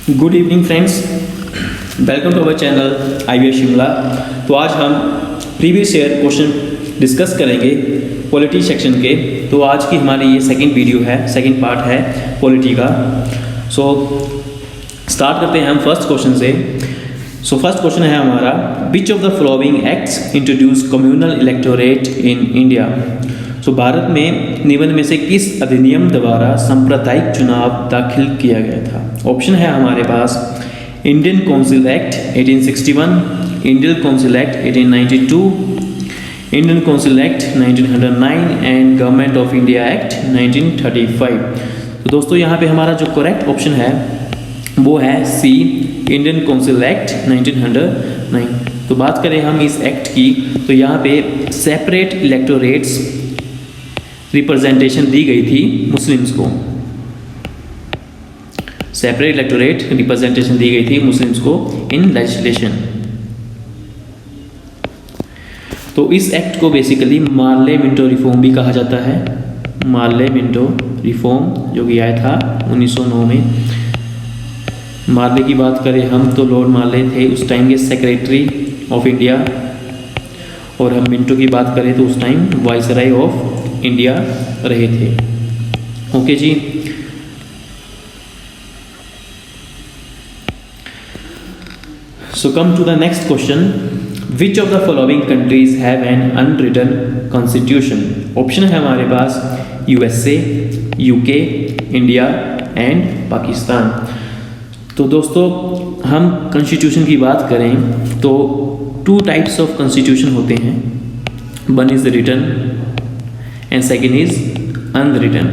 Good evening friends, welcome to our channel IVS Shimla. तो आज हम प्रीवियस ईयर क्वेश्चन डिस्कस करेंगे पॉलिटी सेक्शन के। तो आज की हमारी ये सेकंड वीडियो है, सेकंड पार्ट है पॉलिटी का। सो स्टार्ट करते हैं हम फर्स्ट क्वेश्चन से। सो फर्स्ट क्वेश्चन है हमारा, which of the following acts introduce communal electorate in India. So Bharat में निम्न में से किस अधिनियम द्वारा सांप्रदायिक चुनाव दाखिल किया गया था। ऑप्शन है हमारे पास Indian council act 1861, Indian council act 1892, Indian council act 1909 and government of India act 1935। तो दोस्तों यहाँ पे हमारा जो करेक्ट ऑप्शन है वो है सी, इंडियन काउंसिल एक्ट 1909। तो बात करें हम इस एक्ट की, तो यहाँ पे सेपरेट इलेक्टोरेट्स रिप्रेजेंटेशन दी गई थी मुस्लिम्स को। सेपरेट इलेक्टोरेट रिप्रेजेंटेशन दी गई थी मुस्लिम्स को इन लेजिस्लेशन। तो इस एक्ट को बेसिकली मार्ले मिंटो रिफॉर्म भी कहा जाता है। मार्ले मिंटो रिफॉर्म जो कि आया था 1909 में। मार्ले की बात करें हम तो लॉर्ड मार्ले थे उस टाइम के सेक्रेटरी ऑफ इंडिया, और हम मिंटो की बात करें तो उस टाइम वाइसराय ऑफ इंडिया रहे थे। ओके जी। So come to the next question, which of the following countries have an unwritten constitution. Option है हमारे पास USA, UK, India and Pakistan. तो दोस्तों हम कॉन्स्टिट्यूशन की बात करें तो टू टाइप्स ऑफ कॉन्स्टिट्यूशन होते हैं। One is written and second is unwritten.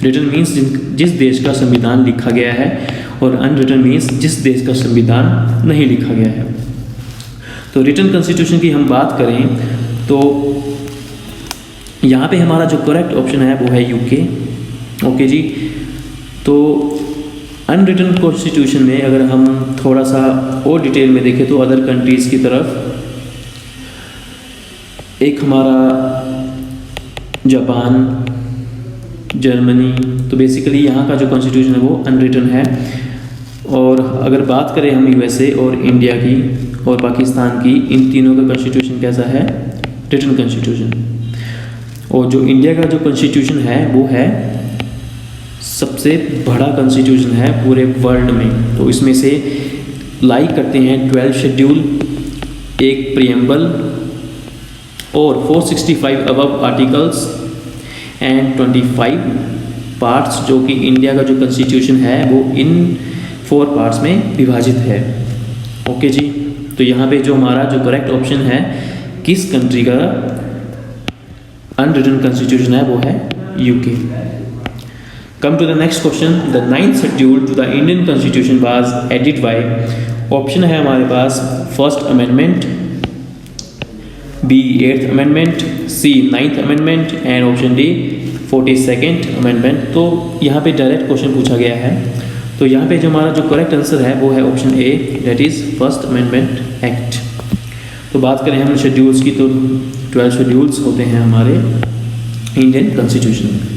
Written means जिस देश का संविधान लिखा गया है, और अनरिटन मीन्स जिस देश का संविधान नहीं लिखा गया है। तो रिटन कॉन्स्टिट्यूशन की हम बात करें तो यहाँ पे हमारा जो करेक्ट ऑप्शन है वो है UK। ओके जी। तो अनरिटन कॉन्स्टिट्यूशन में अगर हम थोड़ा सा और डिटेल में देखें तो अदर कंट्रीज़ की तरफ, एक हमारा जापान, जर्मनी, तो बेसिकली यहाँ का जो कॉन्स्टिट्यूशन है वो अनरिटन है। और अगर बात करें हम USA और इंडिया की और पाकिस्तान की, इन तीनों का कॉन्स्टिट्यूशन कैसा है, रिटन कॉन्स्टिट्यूशन। और जो इंडिया का जो कॉन्स्टिट्यूशन है वो है सबसे बड़ा कॉन्स्टिट्यूशन है पूरे वर्ल्ड में। तो इसमें से लाइक करते हैं 12 शेड्यूल, एक प्रीएम्बल और 465 अबव आर्टिकल्स एंड 25 पार्ट्स, जो कि इंडिया का जो कॉन्स्टिट्यूशन है वो इन 4 पार्ट्स में विभाजित है। ओके जी। तो यहाँ पे जो हमारा जो करेक्ट ऑप्शन है किस कंट्री का अनरिटन कॉन्स्टिट्यूशन है वो है UK। Come to the next question, the 9th schedule to the Indian constitution was added by. Option है हमारे पास first amendment, B 8th amendment, C 9th amendment and option D 42nd amendment. तो यहाँ पे direct question पूछा गया है, तो यहाँ पे जो हमारा जो करेक्ट आंसर है वो है option A, that is first amendment act. तो बात करें हम शेड्यूल्स की तो 12 शेड्यूल्स होते हैं हमारे इंडियन कॉन्स्टिट्यूशन में।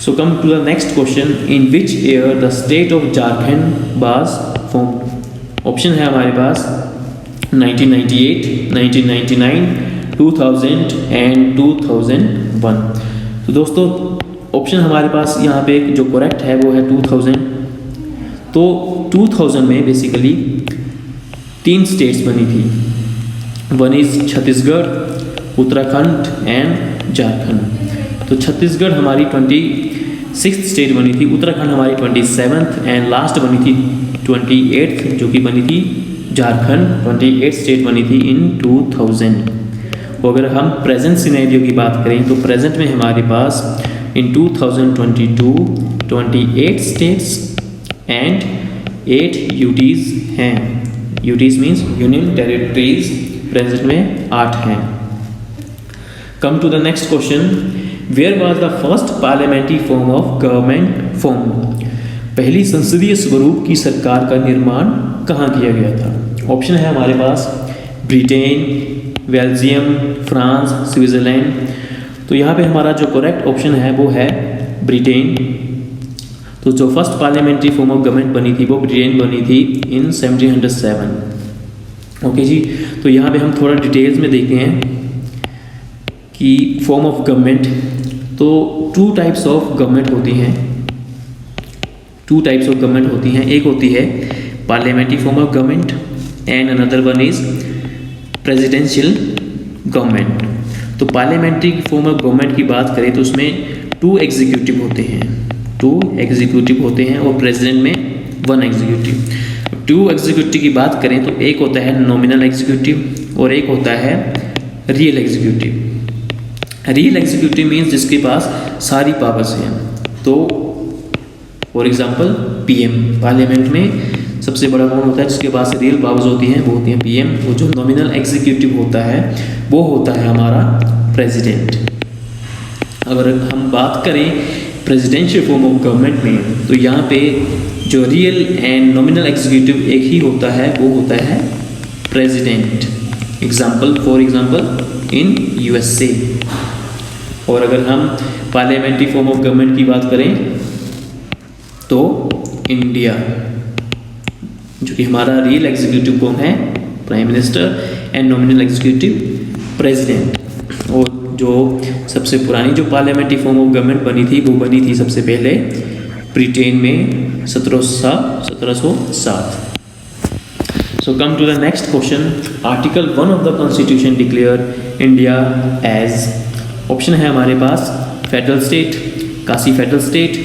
So come to the next question, in which year the state of Jharkhand was formed. Option है हमारे पास 1998, 1999, 2000 एंड 2001। तो दोस्तों ऑप्शन हमारे पास यहाँ पे जो करेक्ट है वो है 2000। तो 2000 में बेसिकली 3 स्टेट्स बनी थी। One is Chhattisgarh, Uttarakhand and Jharkhand. तो छत्तीसगढ़ हमारी 26th स्टेट बनी थी, उत्तराखंड हमारी 27th एंड लास्ट बनी थी 28th, जो कि बनी थी झारखंड 28th स्टेट बनी थी इन 2000। और अगर हम प्रेजेंट सिनेरियो की बात करें तो प्रेजेंट में हमारे पास इन 2022 28 स्टेट्स एंड 8 UTs हैं। UTs means union territories, present में 8 हैं। Come to the next question, where was the first parliamentary form of government form. पहली संसदीय स्वरूप की सरकार का निर्माण कहाँ किया गया था। ऑप्शन है हमारे पास ब्रिटेन, बेल्जियम, फ्रांस, स्विट्ज़रलैंड। तो यहाँ पे हमारा जो करेक्ट ऑप्शन है वो है ब्रिटेन। तो जो first parliamentary form of government बनी थी वो ब्रिटेन बनी थी इन 1707। ओके जी, तो यहाँ पे हम थोड़ा डिटेल्स में देखते हैं कि फॉर्म ऑफ गवर्नमेंट, तो टू टाइप्स ऑफ गवर्नमेंट होती हैं, एक होती है parliamentary form of government and another one is presidential government. तो पार्लियामेंट्री फॉर्म ऑफ गवर्नमेंट की बात करें तो उसमें टू एग्जीक्यूटिव होते हैं और प्रेसिडेंट में वन एग्जीक्यूटिव। टू एग्जीक्यूटिव की बात करें तो एक होता है नॉमिनल एग्जीक्यूटिव और एक होता है real executive. Real executive means जिसके पास सारी पावर्स हैं। तो फॉर एग्जांपल पीएम, पार्लियामेंट में सबसे बड़ा कौन होता है जिसके पास रियल पावर्स होती हैं, वो होती हैं पीएम। और जो नॉमिनल एग्जीक्यूटिव होता है वो होता है हमारा प्रेसिडेंट। अगर हम बात करें प्रेसिडेंशियल फॉर्म ऑफ गवर्नमेंट में तो यहाँ पे जो रियल एंड नॉमिनल एग्जीक्यूटिव एक ही होता है, वो होता है president. For example in USA. और अगर हम पार्लियामेंट्री फॉर्म ऑफ गवर्नमेंट की बात करें तो इंडिया, जो कि हमारा रियल एग्जीक्यूटिव कौन है, prime minister, and nominal executive president. और जो सबसे पुरानी जो पार्लियामेंट्री फॉर्म ऑफ गवर्नमेंट बनी थी वो बनी थी सबसे पहले ब्रिटेन में 1707। So come to the next question. Article 1 of the Constitution declare India as, option है हमारे पास federal state, quasi federal state,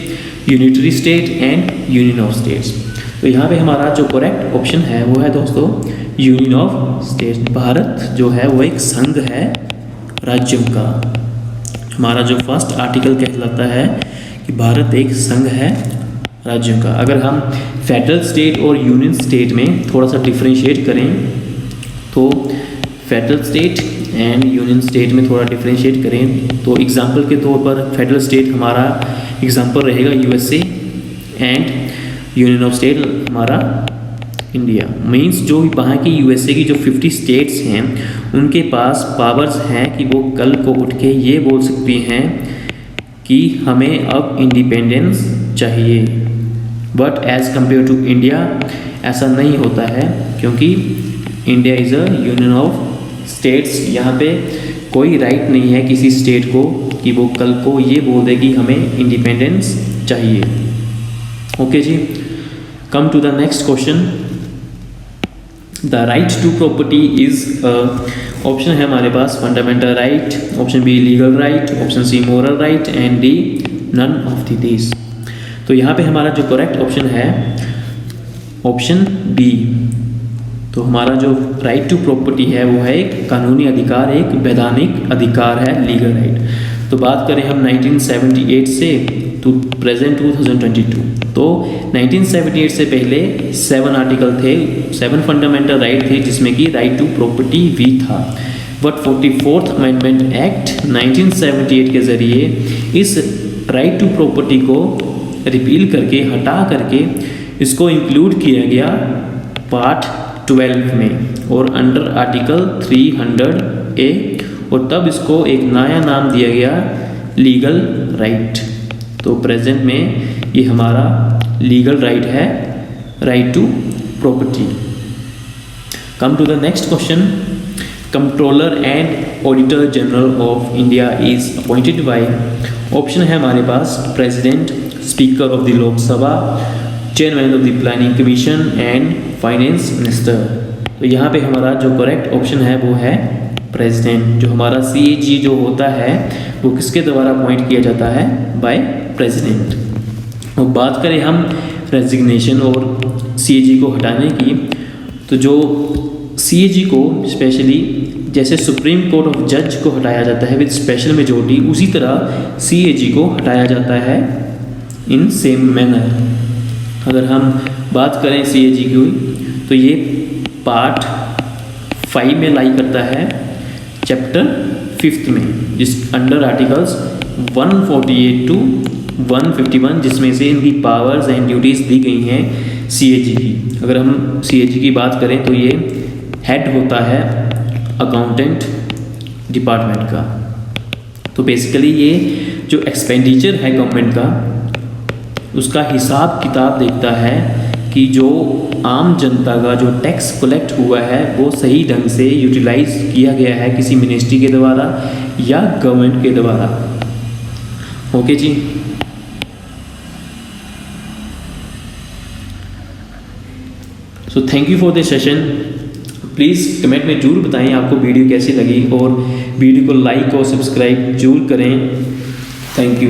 unitary state and union of states. तो यहाँ पे हमारा जो करेक्ट ऑप्शन है वो है दोस्तों यूनियन ऑफ स्टेट्स। भारत जो है वो एक संघ है राज्यों का। हमारा जो फर्स्ट आर्टिकल कहलाता है कि भारत एक संघ है राज्यों का। अगर हम फेडरल स्टेट और यूनियन स्टेट में थोड़ा सा डिफ्रेंशिएट करें तो federal state and union state में थोड़ा डिफ्रेंशिएट करें तो एग्जांपल के तौर पर फेडरल स्टेट हमारा एग्जांपल रहेगा USA and union of state हमारा इंडिया। मींस जो वहाँ की यूएसए की जो 50 स्टेट्स हैं उनके पास पावर्स हैं कि वो कल को उठ के ये बोल सकती हैं कि हमें अब इंडिपेंडेंस चाहिए। But as compare to India ऐसा नहीं होता है, क्योंकि India is a union of states. यहाँ पे कोई राइट नहीं है किसी स्टेट को कि वो कल को ये बोल दे कि हमें इंडिपेंडेंस चाहिए। ओके जी, come to the next question. The right to property is, option है हमारे पास fundamental right, option B legal right, option C moral right and D none of this. तो यहाँ पे हमारा जो करेक्ट ऑप्शन है ऑप्शन बी। तो हमारा जो राइट टू प्रॉपर्टी है वो है एक कानूनी अधिकार, एक वैधानिक अधिकार है, लीगल राइट। तो बात करें हम 1978 से टू प्रेजेंट 2022, तो 1978 से पहले 7 आर्टिकल थे, 7 फंडामेंटल राइट थे जिसमें कि राइट टू प्रॉपर्टी भी था। बट 44th अमेंडमेंट एक्ट 1978 के ज़रिए इस राइट टू प्रॉपर्टी को रिपील करके, हटा करके इसको इंक्लूड किया गया पार्ट 12 में और अंडर आर्टिकल 300A, और तब इसको एक नया नाम दिया गया लीगल राइट। तो प्रेजेंट में ये हमारा लीगल राइट है, right to property. Come to the next question. Controller and auditor general of India is appointed by, option है हमारे पास president, speaker of the Lok Sabha, chairman of the planning commission and finance minister. तो यहाँ पे हमारा जो correct option है वो है प्रेसिडेंट। जो हमारा CAG जो होता है वो किसके द्वारा अपॉइंट किया जाता है, बाय प्रेसिडेंट। और बात करें हम रेजिग्नेशन और CAG को हटाने की, तो जो CAG को स्पेशली जैसे सुप्रीम कोर्ट ऑफ जज को हटाया जाता है विद स्पेशल मेजॉरिटी, उसी तरह CAG को हटाया जाता है इन सेम मैनर। अगर हम बात करें CAG की तो ये पार्ट 5 में लाई करता है, चैप्टर 5 में, जिस अंडर आर्टिकल्स 148 टू 151, जिसमें से इनकी पावर्स एंड ड्यूटीज़ दी गई हैं CAG की। अगर हम CAG की बात करें तो ये हेड होता है अकाउंटेंट डिपार्टमेंट का। तो बेसिकली ये जो एक्सपेंडिचर है गवर्नमेंट का उसका हिसाब किताब देखता है कि जो आम जनता का जो टैक्स कलेक्ट हुआ है वो सही ढंग से यूटिलाइज किया गया है किसी मिनिस्ट्री के द्वारा या गवर्नमेंट के द्वारा। ओके जी। So thank you for this session. Please comment में ज़रूर बताएं आपको वीडियो कैसी लगी और वीडियो को लाइक और सब्सक्राइब जरूर करें। Thank you.